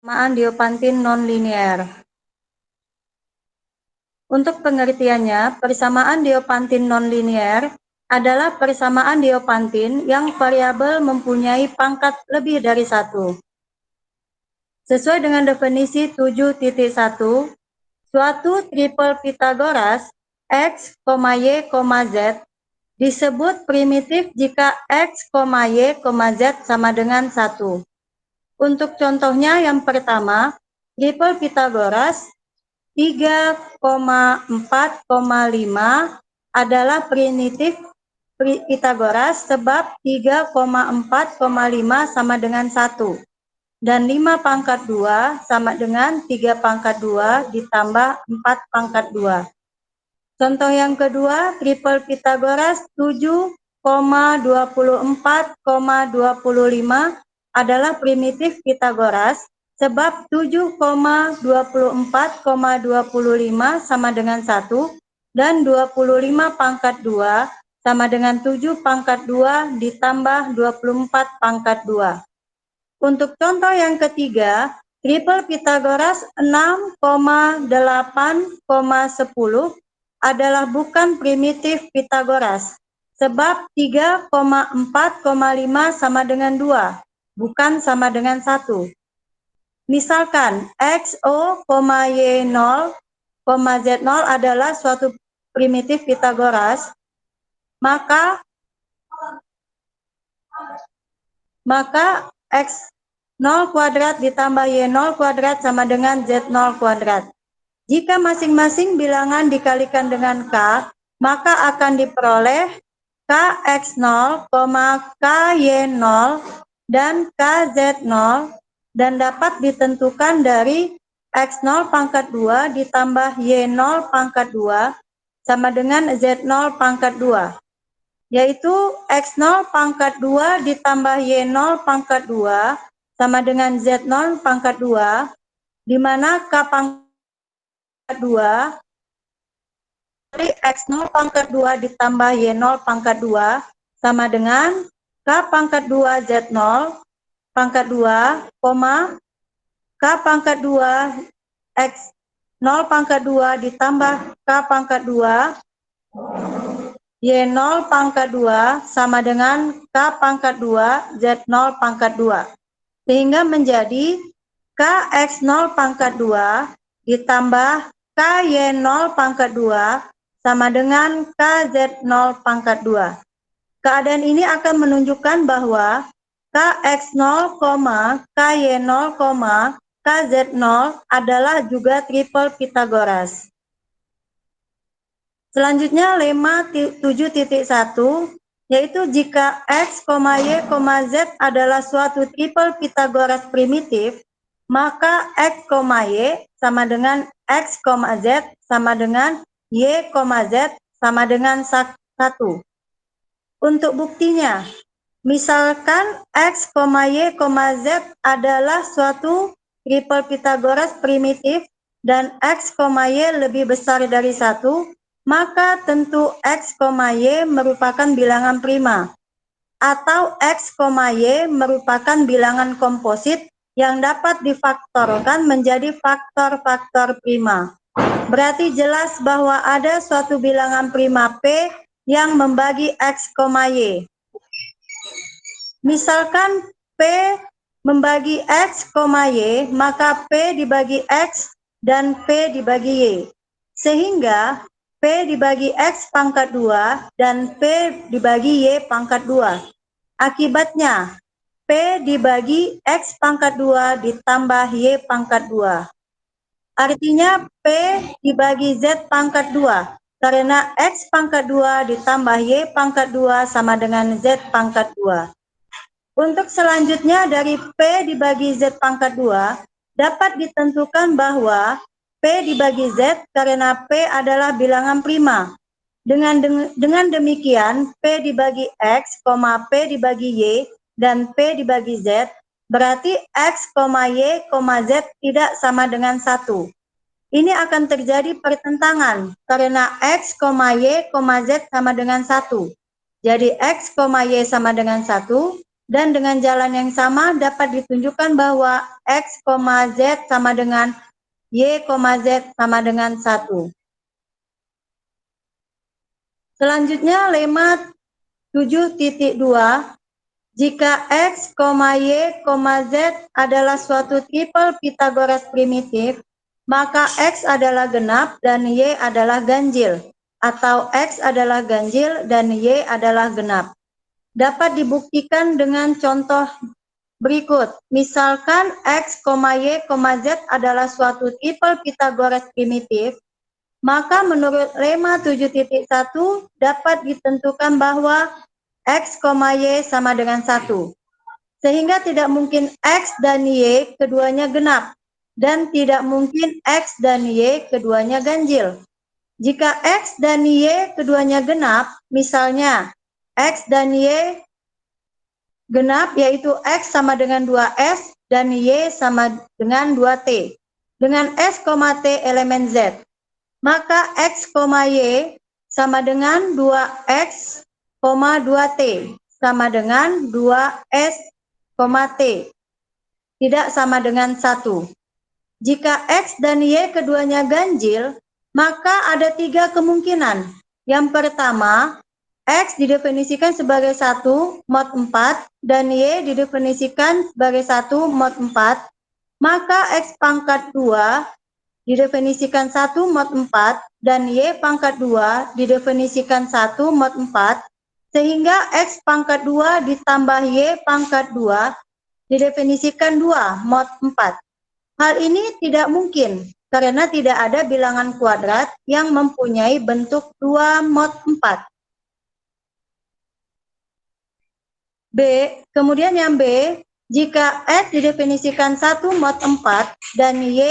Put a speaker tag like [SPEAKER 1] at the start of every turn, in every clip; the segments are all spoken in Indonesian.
[SPEAKER 1] Persamaan Diopantin nonlinear. Untuk pengertiannya, persamaan Diopantin nonlinear adalah persamaan Diopantin yang variabel mempunyai pangkat lebih dari 1. Sesuai dengan definisi 7.1, suatu triple Pythagoras X, Y, Z disebut primitif jika X, Y, Z sama dengan 1. Untuk contohnya yang pertama, triple Pythagoras 3,4,5 adalah primitif Pythagoras sebab 3,4,5 sama dengan 1. Dan 5 pangkat 2 sama dengan 3 pangkat 2 ditambah 4 pangkat 2. Contoh yang kedua, triple Pythagoras 7,24,25 adalah primitif Pythagoras sebab 7,24,25 sama dengan 1 dan 25 pangkat 2 sama dengan 7 pangkat 2 ditambah 24 pangkat 2. Untuk contoh yang ketiga, triple Pythagoras 6,8,10 adalah bukan primitif Pythagoras sebab 3,4,5 sama dengan 2. Bukan sama dengan 1. Misalkan XO, Y0, Z0 adalah suatu primitif Pythagoras, maka X0 kuadrat ditambah Y0 kuadrat sama dengan Z0 kuadrat. Jika masing-masing bilangan dikalikan dengan K, maka akan diperoleh KX0, KY0, dan KZ0 dan dapat ditentukan dari X0 pangkat 2 ditambah Y0 pangkat 2 sama dengan Z0 pangkat 2, yaitu X0 pangkat 2 ditambah Y0 pangkat 2 sama dengan Z0 pangkat 2, di mana K pangkat 2 dari X0 pangkat 2 ditambah Y0 pangkat 2 sama dengan K pangkat 2 Z0 pangkat 2, K pangkat 2 X0 pangkat 2 ditambah K pangkat 2 Y0 pangkat 2 sama dengan K pangkat 2 Z0 pangkat 2. Sehingga menjadi KX0 pangkat 2 ditambah KY0 pangkat 2 sama dengan KZ0 pangkat 2. Keadaan ini akan menunjukkan bahwa KX0, KY0, KZ0 adalah juga triple Pythagoras. Selanjutnya lemma 7.1, yaitu jika X, Y, Z adalah suatu triple Pythagoras primitif, maka X, Y sama dengan X, Z sama dengan Y, Z sama dengan 1. Untuk buktinya, misalkan X, Y, Z adalah suatu triple Pythagoras primitif dan X, Y lebih besar dari 1, maka tentu X, Y merupakan bilangan prima, atau X, Y merupakan bilangan komposit yang dapat difaktorkan menjadi faktor-faktor prima. Berarti jelas bahwa ada suatu bilangan prima P yang membagi X, Y. Misalkan P membagi X, Y, maka P dibagi X dan P dibagi Y. Sehingga P dibagi X pangkat 2 dan P dibagi Y pangkat 2. Akibatnya, P dibagi X pangkat 2 ditambah Y pangkat 2. Artinya P dibagi Z pangkat 2, karena X pangkat 2 ditambah Y pangkat 2 sama dengan Z pangkat 2. Untuk selanjutnya dari P dibagi Z pangkat 2, dapat ditentukan bahwa P dibagi Z karena P adalah bilangan prima. Dengan demikian, P dibagi X, P dibagi Y, dan P dibagi Z, berarti X, Y, Z tidak sama dengan 1. Ini akan terjadi pertentangan karena X, Y, Z sama dengan 1. Jadi X, Y sama dengan 1, Dan dengan jalan yang sama dapat ditunjukkan bahwa X, Z sama dengan Y, Z sama dengan 1. Selanjutnya lemma 7.2, jika X, Y, Z adalah suatu triple Pythagoras primitif, maka X adalah genap dan Y adalah ganjil, atau X adalah ganjil dan Y adalah genap. Dapat dibuktikan dengan contoh berikut. Misalkan X, Y, Z adalah suatu triple Pythagoras primitif, maka menurut lemma 7.1 dapat ditentukan bahwa X, Y sama dengan 1. Sehingga tidak mungkin X dan Y keduanya genap, dan tidak mungkin X dan Y keduanya ganjil. Jika X dan Y keduanya genap, misalnya X dan Y genap yaitu X sama dengan 2S dan Y sama dengan 2T, dengan S, T elemen Z. Maka X, Y sama dengan 2X, 2T sama dengan 2S, T. Tidak sama dengan 1. Jika X dan Y keduanya ganjil, maka ada 3 kemungkinan. Yang pertama, X didefinisikan sebagai 1 mod 4 dan Y didefinisikan sebagai 1 mod 4, maka X pangkat 2 didefinisikan 1 mod 4 dan Y pangkat 2 didefinisikan 1 mod 4, sehingga X pangkat 2 ditambah Y pangkat 2 didefinisikan 2 mod 4. Hal ini tidak mungkin karena tidak ada bilangan kuadrat yang mempunyai bentuk 2 mod 4. B, kemudian yang B, jika X didefinisikan 1 mod 4 dan Y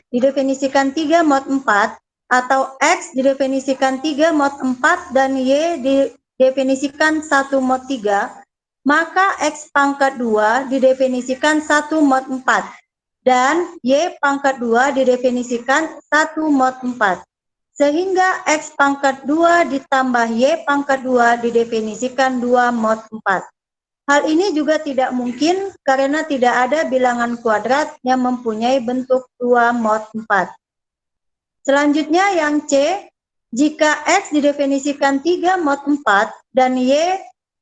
[SPEAKER 1] didefinisikan 3 mod 4, atau X didefinisikan 3 mod 4 dan Y didefinisikan 1 mod 3, maka X pangkat 2 didefinisikan 1 mod 4 dan Y pangkat 2 didefinisikan 1 mod 4. Sehingga X pangkat 2 ditambah Y pangkat 2 didefinisikan 2 mod 4. Hal ini juga tidak mungkin karena tidak ada bilangan kuadrat yang mempunyai bentuk 2 mod 4. Selanjutnya yang C, jika X didefinisikan 3 mod 4 dan Y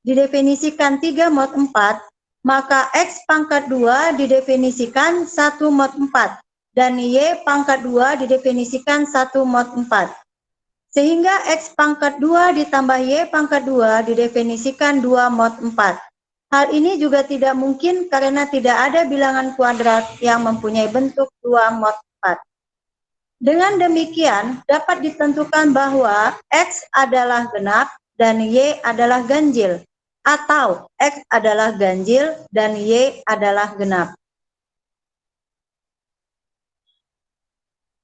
[SPEAKER 1] didefinisikan 3 mod 4, maka X pangkat 2 didefinisikan 1 mod 4 dan Y pangkat 2 didefinisikan 1 mod 4. Sehingga X pangkat 2 ditambah Y pangkat 2 didefinisikan 2 mod 4. Hal ini juga tidak mungkin karena tidak ada bilangan kuadrat yang mempunyai bentuk 2 mod 4. Dengan demikian, dapat ditentukan bahwa X adalah genap dan Y adalah ganjil, atau X adalah ganjil dan Y adalah genap.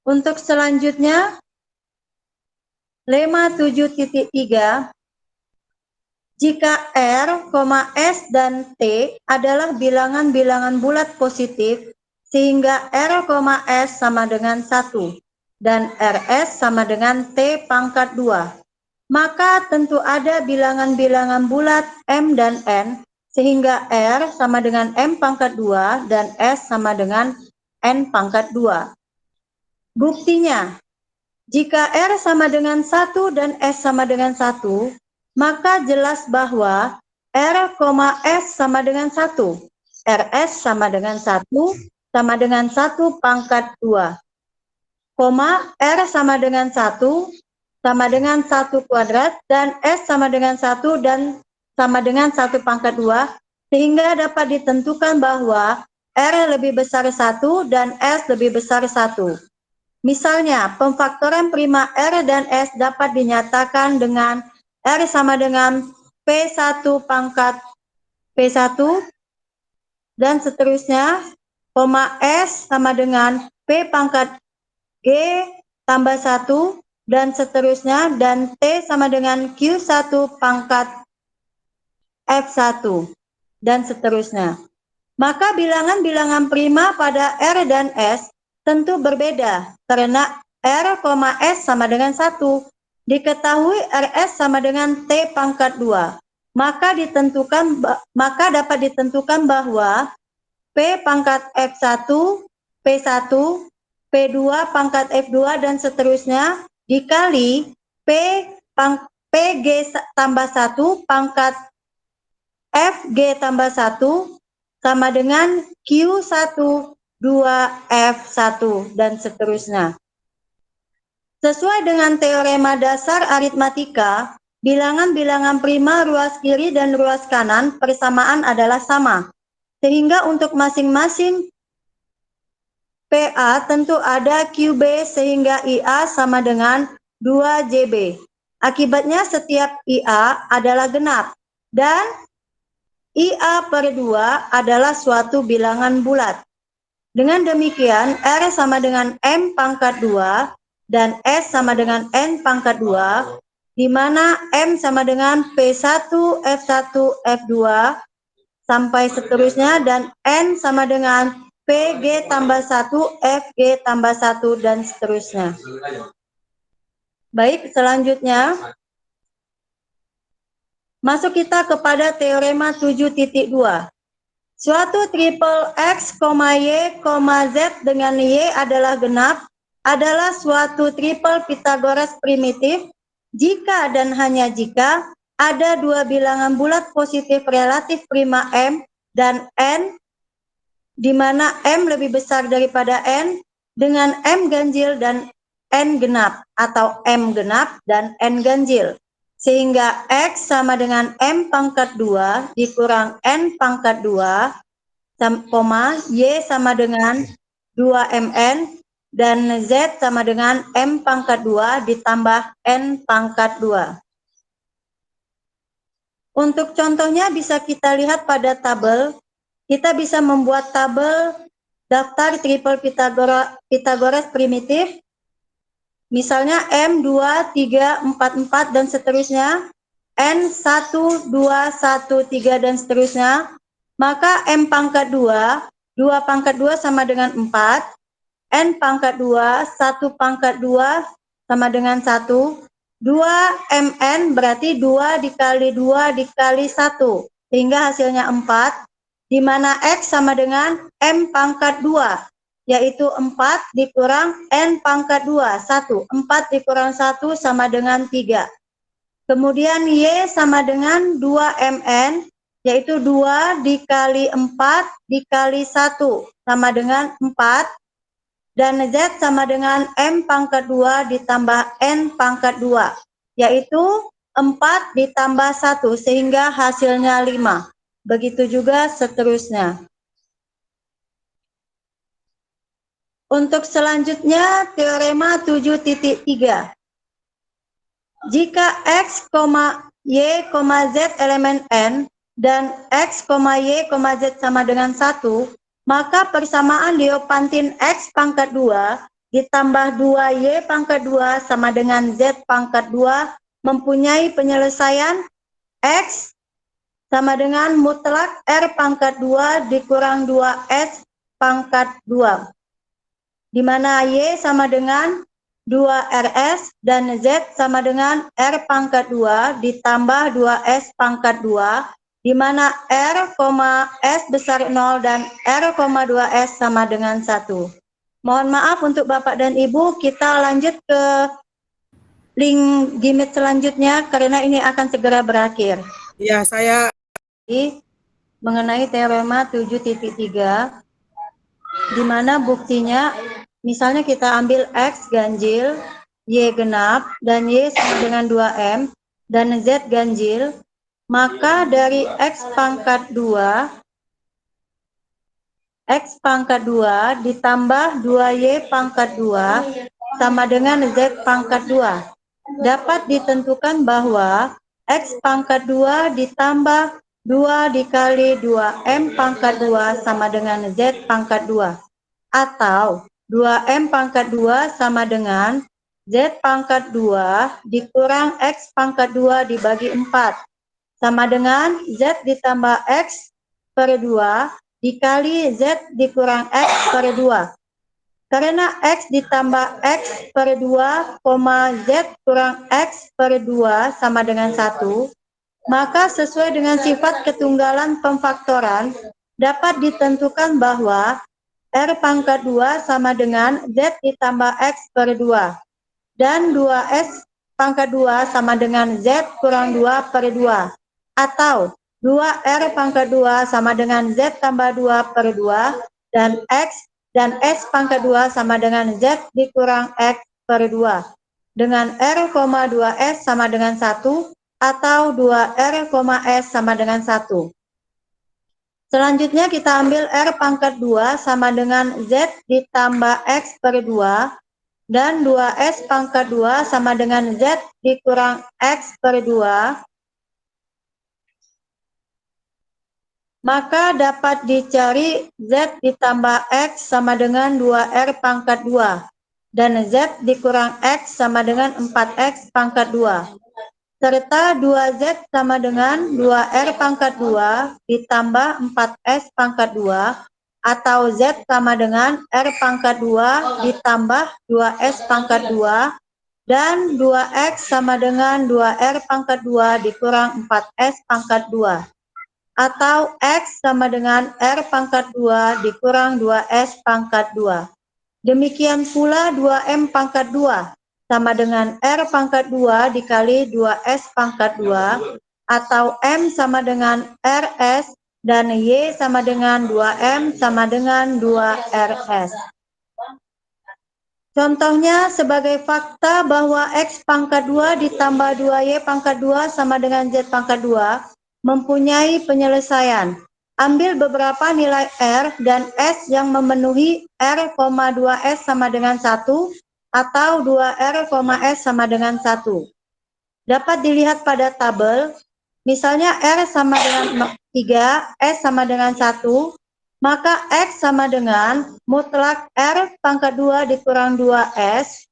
[SPEAKER 1] Untuk selanjutnya, lemma 7.3, jika R, S, dan T adalah bilangan-bilangan bulat positif, sehingga R, S sama dengan 1 dan RS sama dengan T pangkat 2, maka tentu ada bilangan-bilangan bulat M dan N, sehingga R sama dengan M pangkat 2 dan S sama dengan N pangkat 2. Buktinya, jika R sama dengan 1 dan S sama dengan 1, maka jelas bahwa R, S sama dengan 1. RS sama dengan 1 sama dengan 1 pangkat 2. R sama dengan 1 sama dengan 1 kuadrat dan S sama dengan 1 dan sama dengan 1 pangkat 2, sehingga dapat ditentukan bahwa R lebih besar 1 dan S lebih besar 1. Misalnya, pemfaktoran prima R dan S dapat dinyatakan dengan R sama dengan P1 pangkat P1 dan seterusnya, S sama dengan P pangkat G tambah 1 dan seterusnya, dan T sama dengan Q1 pangkat F1 dan seterusnya. Maka bilangan-bilangan prima pada R dan S tentu berbeda karena R, S sama dengan 1. Diketahui RS sama dengan T pangkat 2. maka dapat ditentukan bahwa P pangkat F1, P1, P2 pangkat F2 dan seterusnya dikali PG tambah 1 pangkat FG tambah 1 sama dengan Q1, 2F1 dan seterusnya. Sesuai dengan teorema dasar aritmatika, bilangan-bilangan prima ruas kiri dan ruas kanan persamaan adalah sama. Sehingga untuk masing-masing PA tentu ada QB sehingga IA sama dengan 2JB. Akibatnya setiap IA adalah genap dan IA per 2 adalah suatu bilangan bulat. Dengan demikian, R sama dengan M pangkat 2 dan S sama dengan N pangkat 2, di mana M sama dengan P1, F1, F2, sampai seterusnya, dan N sama dengan PG tambah 1, FG tambah 1, dan seterusnya. Baik, selanjutnya. Masuk kita kepada teorema 7.2. Suatu triple X, Y, Z dengan Y adalah genap adalah suatu triple Pythagoras primitif jika dan hanya jika ada dua bilangan bulat positif relatif prima M dan N, di mana M lebih besar daripada N, dengan M ganjil dan N genap, atau M genap dan N ganjil. Sehingga X sama dengan M pangkat 2 dikurang N pangkat 2, Y sama dengan 2MN, dan Z sama dengan M pangkat 2 ditambah N pangkat 2. Untuk contohnya bisa kita lihat pada tabel. Kita bisa membuat tabel daftar triple Pythagoras primitif. Misalnya M, 2, 3, 4, 4, dan seterusnya. N, 1, 2, 1, 3, dan seterusnya. Maka M pangkat 2, 2 pangkat 2 sama dengan 4. N pangkat 2, 1 pangkat 2 sama dengan 1. 2MN berarti 2 dikali 2 dikali 1. Sehingga hasilnya 4. Di mana X sama dengan M pangkat 2. Yaitu 4 dikurang N pangkat 2, 1. 4 dikurang 1 sama dengan 3. Kemudian Y sama dengan 2MN, yaitu 2 dikali 4 dikali 1 sama dengan 4. Dan Z sama dengan M pangkat 2 ditambah N pangkat 2, yaitu 4 ditambah 1, sehingga hasilnya 5. Begitu juga seterusnya. Untuk selanjutnya, teorema 7.3. Jika X, Y, Z elemen N dan X, Y, Z sama dengan 1, maka persamaan Diopantin X pangkat 2 ditambah 2Y pangkat 2 sama dengan Z pangkat 2 mempunyai penyelesaian X sama dengan mutlak R pangkat 2 dikurang 2S pangkat 2. Di mana Y sama dengan 2RS dan Z sama dengan R pangkat 2 ditambah 2S pangkat 2, di mana R, S besar 0 dan R, 2S sama dengan 1. Mohon maaf untuk Bapak dan Ibu, kita lanjut ke link Gimit selanjutnya karena ini akan segera berakhir.
[SPEAKER 2] Ya, saya
[SPEAKER 1] mengenai teorema 7.3, di mana buktinya misalnya kita ambil X ganjil, Y genap, dan Y sama dengan 2M, dan Z ganjil, maka dari X pangkat 2 ditambah 2Y pangkat 2 sama dengan Z pangkat 2. Dapat ditentukan bahwa X pangkat 2 ditambah 2 dikali 2M pangkat 2 sama dengan Z pangkat 2. Atau 2M pangkat 2 sama dengan Z pangkat 2 dikurang X pangkat 2 dibagi 4. Sama dengan Z ditambah X per 2 dikali Z dikurang X per 2. Karena X ditambah X per 2, Z kurang X per 2 sama dengan 1, Maka sesuai dengan sifat ketunggalan pemfaktoran, dapat ditentukan bahwa R pangkat 2 sama dengan Z ditambah X per 2. Dan 2S pangkat 2 sama dengan Z kurang 2 per 2. Atau 2R pangkat 2 sama dengan Z tambah 2 per 2. Dan X dan S pangkat 2 sama dengan Z dikurang X per 2. Dengan R, 2S sama dengan 1. Atau 2R, S sama dengan 1. Selanjutnya kita ambil R pangkat 2 sama dengan Z ditambah X per 2. Dan 2S pangkat 2 sama dengan Z dikurang X per 2. Maka dapat dicari Z ditambah X sama dengan 2R pangkat 2. Dan Z dikurang X sama dengan 4X pangkat 2. Serta 2Z sama dengan 2R pangkat 2 ditambah 4S pangkat 2, atau Z sama dengan R pangkat 2 ditambah 2S pangkat 2, dan 2X sama dengan 2R pangkat 2 dikurang 4S pangkat 2, atau X sama dengan R pangkat 2 dikurang 2S pangkat 2. Demikian pula 2M pangkat 2 sama dengan R pangkat 2 dikali 2S pangkat 2, atau M sama dengan RS, dan Y sama dengan 2M sama dengan 2RS. Contohnya sebagai fakta bahwa X pangkat 2 ditambah 2Y pangkat 2 sama dengan Z pangkat 2 mempunyai penyelesaian. Ambil beberapa nilai R dan S yang memenuhi R, 2S sama dengan 1 atau 2R, S sama dengan 1. Dapat dilihat pada tabel, misalnya R sama dengan 3, S sama dengan 1, maka X sama dengan mutlak R pangkat 2 dikurang 2S,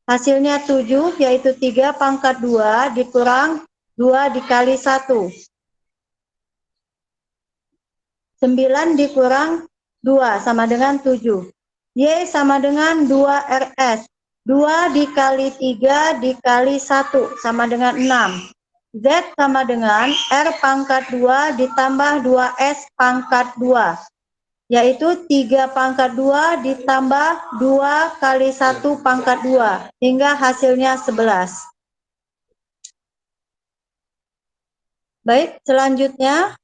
[SPEAKER 1] hasilnya 7, yaitu 3 pangkat 2 dikurang 2 dikali 1. 9 dikurang 2 sama dengan 7. Y sama dengan 2RS. 2 dikali 3 dikali 1 sama dengan 6. Z sama dengan R pangkat 2 ditambah 2S pangkat 2. Yaitu 3 pangkat 2 ditambah 2 kali 1 pangkat 2. Hingga hasilnya 11. Baik, selanjutnya.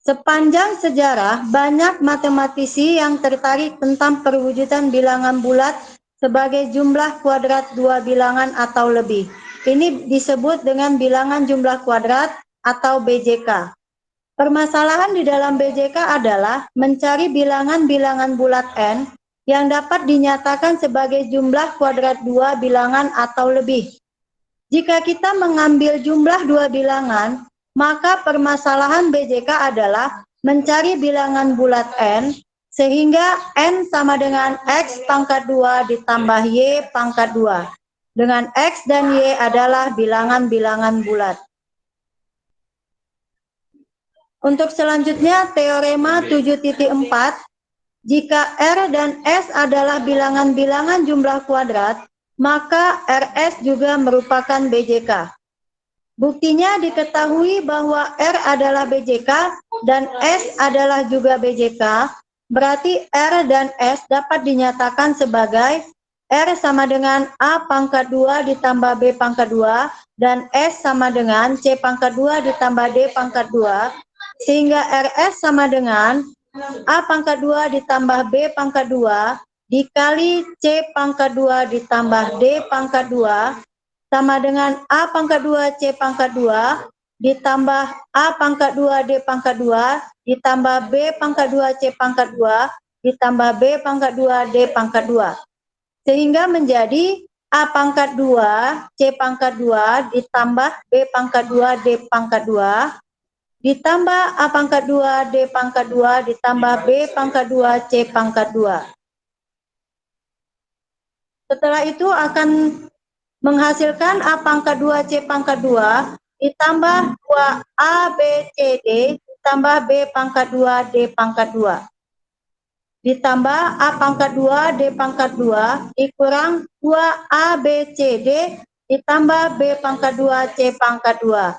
[SPEAKER 1] Sepanjang sejarah, banyak matematisi yang tertarik tentang perwujudan bilangan bulat sebagai jumlah kuadrat dua bilangan atau lebih. Ini disebut dengan bilangan jumlah kuadrat atau BJK. Permasalahan di dalam BJK adalah mencari bilangan-bilangan bulat N yang dapat dinyatakan sebagai jumlah kuadrat dua bilangan atau lebih. Jika kita mengambil jumlah dua bilangan, maka permasalahan BJK adalah mencari bilangan bulat N, sehingga N sama dengan X pangkat 2 ditambah Y pangkat 2. Dengan X dan Y adalah bilangan-bilangan bulat. Untuk selanjutnya, teorema 7.4, jika R dan S adalah bilangan-bilangan jumlah kuadrat, maka RS juga merupakan BJK. Buktinya diketahui bahwa R adalah BJK dan S adalah juga BJK, berarti R dan S dapat dinyatakan sebagai R sama dengan A pangkat 2 ditambah B pangkat 2, dan S sama dengan C pangkat 2 ditambah D pangkat 2, sehingga RS sama dengan A pangkat 2 ditambah B pangkat 2 dikali C pangkat 2 ditambah D pangkat 2, sama dengan A pangkat 2 C pangkat 2 ditambah A pangkat 2 D pangkat 2 ditambah B pangkat 2 C pangkat 2 ditambah B pangkat 2 D pangkat 2. Sehingga menjadi A pangkat 2 C pangkat 2 ditambah B pangkat 2 D pangkat 2 ditambah A pangkat 2 D pangkat 2 ditambah B pangkat 2 C pangkat 2. Setelah itu akan menghasilkan A pangkat 2 C pangkat 2 ditambah 2A B C D ditambah B pangkat 2 D pangkat 2 ditambah A pangkat 2 D pangkat 2 dikurang 2A B C D ditambah B pangkat 2 C pangkat 2.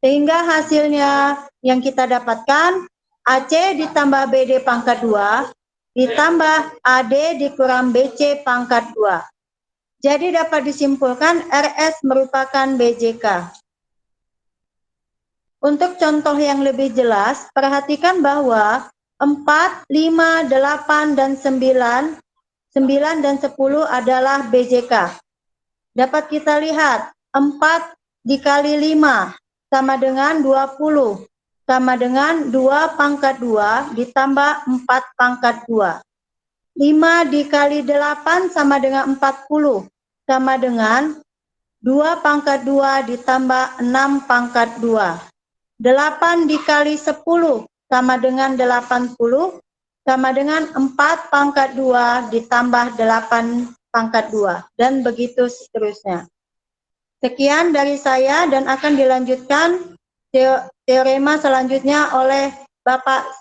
[SPEAKER 1] Sehingga hasilnya yang kita dapatkan AC ditambah BD pangkat 2 ditambah AD dikurang BC pangkat 2. Jadi dapat disimpulkan RS merupakan BJK. Untuk contoh yang lebih jelas, perhatikan bahwa 4, 5, 8, dan 9, 9 dan 10 adalah BJK. Dapat kita lihat, 4 dikali 5 sama dengan 20, sama dengan 2 pangkat 2 ditambah 4 pangkat 2. 5 dikali 8 sama dengan 40, sama dengan 2 pangkat 2 ditambah 6 pangkat 2. 8 dikali 10 sama dengan 80, sama dengan 4 pangkat 2 ditambah 8 pangkat 2, dan begitu seterusnya. Sekian dari saya dan akan dilanjutkan teorema selanjutnya oleh Bapak